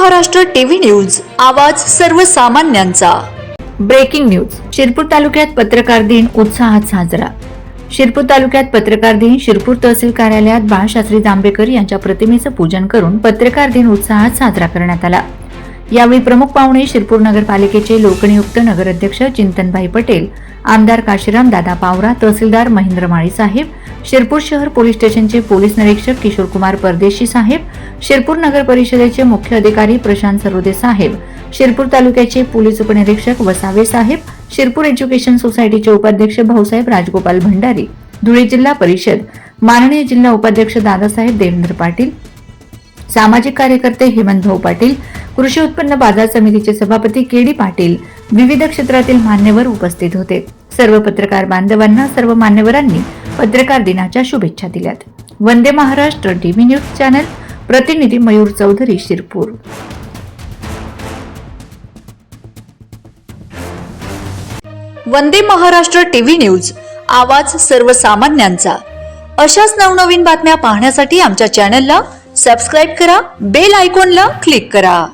Maharashtra TV news, आवाज सर्वसामान्यांचा। Breaking news. Shirpur तालुक्यात पत्रकार दिन उत्साहात साजरा। शिरपूर तालुक्यात पत्रकार दिन शिरपूर तहसील कार्यालयात बाळशास्त्री जांभेकर यांच्या प्रतिमेचं पूजन करून पत्रकार दिन उत्साहात साजरा करण्यात आला। यावेळी प्रमुख पाहुणे शिरपूर नगरपालिकेचे लोकनियुक्त नगराध्यक्ष चिंतनभाई पटेल, आमदार काशीराम दादा पावरा, तहसीलदार महेंद्र माळी साहेब, शिरपूर शहर पोलीस स्टेशनचे पोलीस निरीक्षक किशोर कुमार परदेशी साहेब, शिरपूर नगर परिषदेचे मुख्य अधिकारी प्रशांत सरोदे साहेब, शिरपूर तालुक्याचे पोलीस उपनिरीक्षक वसावे साहेब, शिरपूर एज्युकेशन सोसायटीचे उपाध्यक्ष भाऊसाहेब राजगोपाल भंडारी, धुळे जिल्हा परिषद माननीय जिल्हा उपाध्यक्ष दादासाहेब देवेंद्र पाटील, सामाजिक कार्यकर्ते हेमंत भाऊ पाटील, कृषी उत्पन्न बाजार समितीचे सभापती केडी पाटील, विविध क्षेत्रातील मान्यवर उपस्थित होते। सर्व पत्रकार बांधवांना सर्व मान्यवरांनी पत्रकार दिनाच्या शुभेच्छा दिल्यात। Vande Maharashtra TV news channel, प्रतिनिधी मयूर चौधरी, शिरपूर। वंदे महाराष्ट्र टीव्ही न्यूज, आवाज सर्वसामान्यांचा। अशाच नवनवीन बातम्या पाहण्यासाठी आमच्या चॅनलला सबस्क्राइब करा, बेल आयकॉनला क्लिक करा।